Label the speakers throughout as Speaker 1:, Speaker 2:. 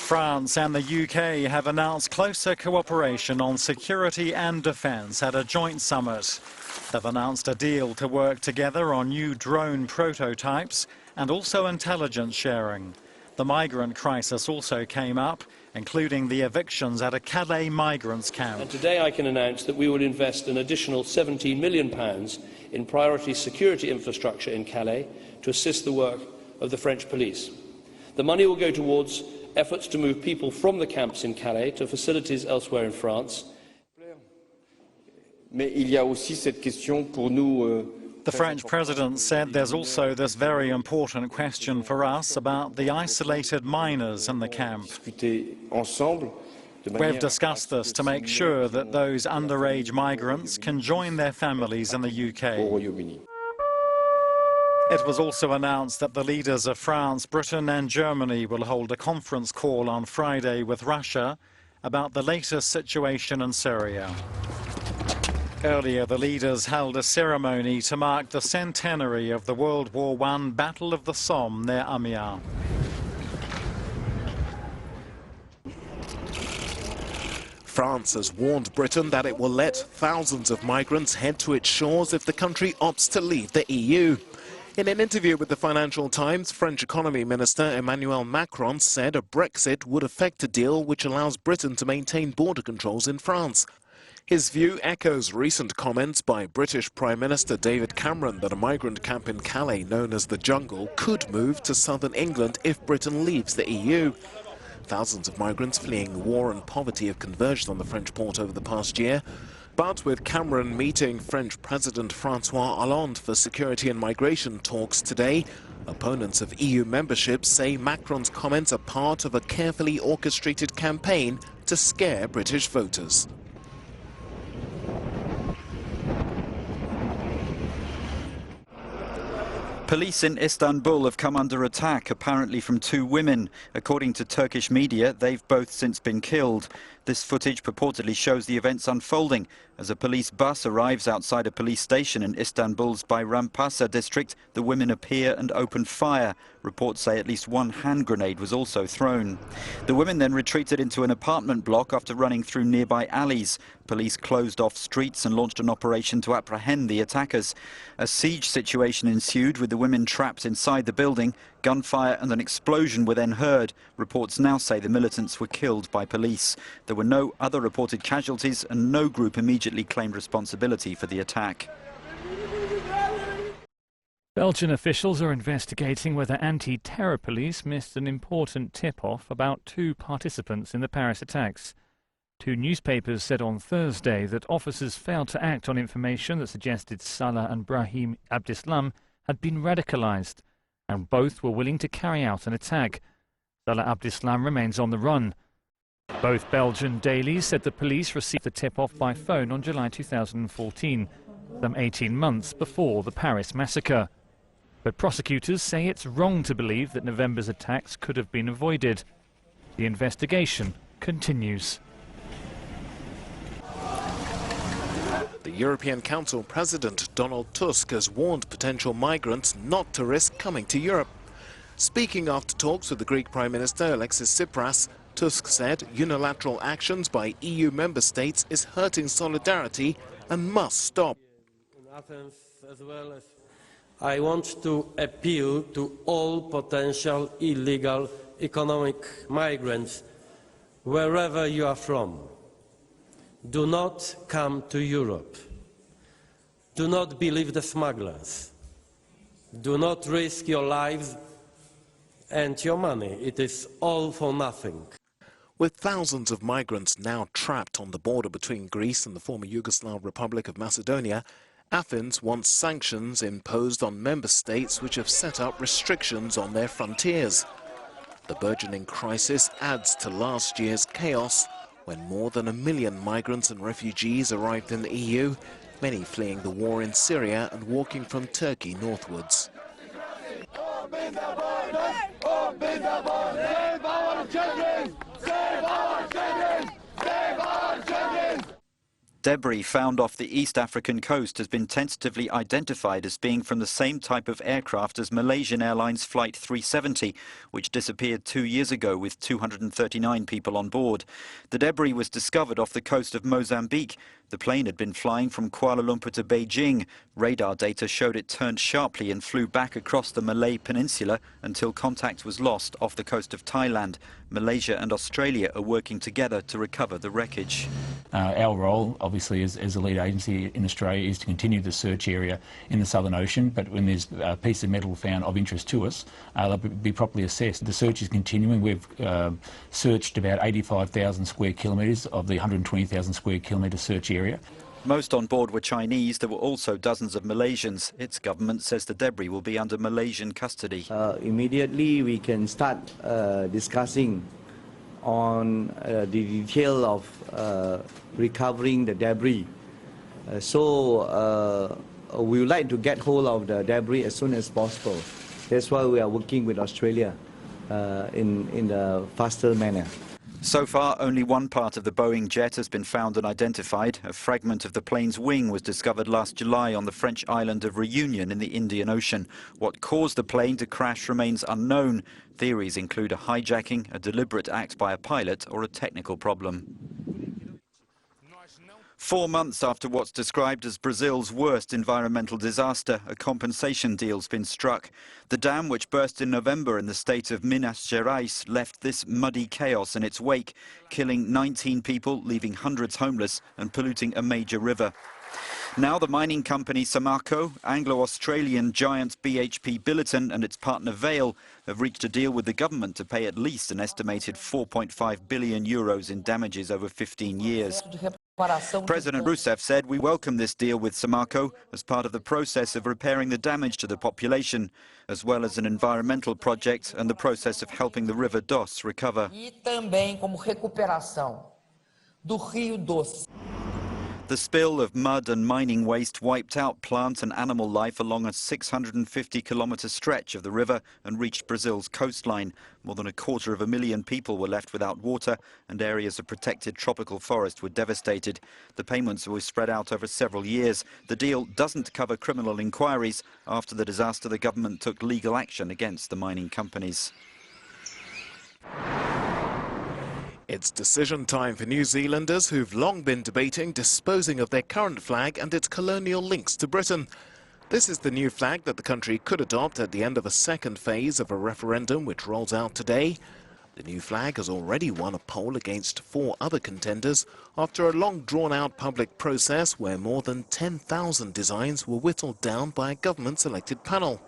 Speaker 1: France and the UK have announced closer cooperation on security and defence at a joint summit. They've announced a deal to work together on new drone prototypes and also intelligence sharing. The migrant crisis also came up, including the evictions at a Calais migrants camp.
Speaker 2: And today I can announce that we will invest an additional £17 million in priority security infrastructure in Calais to assist the work of the French police. The money will go towards efforts to move people from the camps in Calais to facilities elsewhere in France.
Speaker 1: The French president said there's also this very important question for us about the isolated minors in the camp. We've discussed this to make sure that those underage migrants can join their families in the UK. It was also announced that the leaders of France, Britain and Germany will hold a conference call on Friday with Russia about the latest situation in Syria. Earlier, the leaders held a ceremony to mark the centenary of the World War I Battle of the Somme near Amiens.
Speaker 3: France has warned Britain that it will let thousands of migrants head to its shores if the country opts to leave the EU. In an interview with the Financial Times, French Economy Minister Emmanuel Macron said a Brexit would affect a deal which allows Britain to maintain border controls in France. His view echoes recent comments by British Prime Minister David Cameron that a migrant camp in Calais known as the Jungle could move to southern England if Britain leaves the EU. Thousands of migrants fleeing war and poverty have converged on the French port over the past year. But with Cameron meeting French President Francois Hollande for security and migration talks today, opponents of EU membership say Macron's comments are part of a carefully orchestrated campaign to scare British voters.
Speaker 4: Police in Istanbul have come under attack, apparently from two women. According to Turkish media, they've both since been killed. This footage purportedly shows the events unfolding as a police bus arrives outside a police station in Istanbul's Bayrampaşa district. The women appear and open fire. Reports say at least one hand grenade was also thrown. The women then retreated into an apartment block after running through nearby alleys. Police closed off streets and launched an operation to apprehend the attackers. A siege situation ensued with the women trapped inside the building. Gunfire and an explosion were then heard. Reports now say the militants were killed by police. There were no other reported casualties and no group immediately claimed responsibility for the attack.
Speaker 5: Belgian officials are investigating whether anti-terror police missed an important tip-off about two participants in the Paris attacks. Two newspapers said on Thursday that officers failed to act on information that suggested Salah and Brahim Abdeslam had been radicalized, and both were willing to carry out an attack. Salah Abdeslam remains on the run. Both Belgian dailies said the police received the tip-off by phone on July 2014, some 18 months before the Paris massacre. But prosecutors say it's wrong to believe that November's attacks could have been avoided. The investigation continues.
Speaker 3: The European Council President Donald Tusk has warned potential migrants not to risk coming to Europe. Speaking after talks with the Greek Prime Minister Alexis Tsipras, Tusk said unilateral actions by EU member states is hurting solidarity and must stop.
Speaker 6: I want to appeal to all potential illegal economic migrants, wherever you are from. Do not come to Europe. Do not believe the smugglers. Do not risk your lives and your money. It is all for nothing.
Speaker 3: With thousands of migrants now trapped on the border between Greece and the former Yugoslav Republic of Macedonia, Athens wants sanctions imposed on member states which have set up restrictions on their frontiers. The burgeoning crisis adds to last year's chaos when more than 1 million migrants and refugees arrived in the EU, many fleeing the war in Syria and walking from Turkey northwards.
Speaker 7: Open the borders! Open the borders! Save our children! Save our children! Save our children!
Speaker 4: Debris found off the East African coast has been tentatively identified as being from the same type of aircraft as Malaysian Airlines Flight 370, which disappeared 2 years ago with 239 people on board. The debris was discovered off the coast of Mozambique. The plane had been flying from Kuala Lumpur to Beijing. Radar data showed it turned sharply and flew back across the Malay Peninsula until contact was lost off the coast of Thailand. Malaysia and Australia are working together to recover the wreckage.
Speaker 8: Our role, obviously, as a lead agency in Australia is to continue the search area in the Southern Ocean, but when there's a piece of metal found of interest to us, they'll be properly assessed. The search is continuing. We've searched about 85,000 square kilometres of the 120,000 square kilometre search area.
Speaker 4: Most on board were Chinese. There were also dozens of Malaysians. Its government says the debris will be under Malaysian custody.
Speaker 9: Immediately we can start discussing on the detail of recovering the debris. So we would like to get hold of the debris as soon as possible. That's why we are working with Australia in a faster manner.
Speaker 4: So far, only one part of the Boeing jet has been found and identified. A fragment of the plane's wing was discovered last July on the French island of Réunion in the Indian Ocean. What caused the plane to crash remains unknown. Theories include a hijacking, a deliberate act by a pilot, or a technical problem. 4 months after what's described as Brazil's worst environmental disaster, a compensation deal's been struck. The dam, which burst in November in the state of Minas Gerais, left this muddy chaos in its wake, killing 19 people, leaving hundreds homeless and polluting a major river. Now the mining company Samarco, Anglo-Australian giant BHP Billiton and its partner Vale have reached a deal with the government to pay at least an estimated €4.5 billion in damages over 15 years. President Rousseff said, "We welcome this deal with Samarco as part of the process of repairing the damage to the population, as well as an environmental project and the process of helping the River Doce recover." The spill of mud and mining waste wiped out plant and animal life along a 650-kilometre stretch of the river and reached Brazil's coastline. More than 250,000 people were left without water and areas of protected tropical forest were devastated. The payments were spread out over several years. The deal doesn't cover criminal inquiries. After the disaster, the government took legal action against the mining companies.
Speaker 3: It's decision time for New Zealanders who've long been debating disposing of their current flag and its colonial links to Britain. This is the new flag that the country could adopt at the end of a second phase of a referendum which rolls out today. The new flag has already won a poll against 4 other contenders after a long drawn-out public process where more than 10,000 designs were whittled down by a government-selected panel.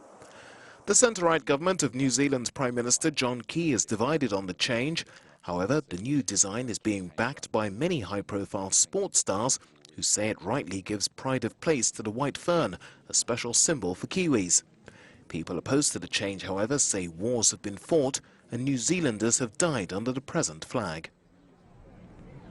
Speaker 3: The centre-right government of New Zealand's Prime Minister John Key is divided on the change. However, the new design is being backed by many high-profile sports stars who say it rightly gives pride of place to the white fern, a special symbol for Kiwis. People opposed to the change, however, say wars have been fought and New Zealanders have died under the present flag.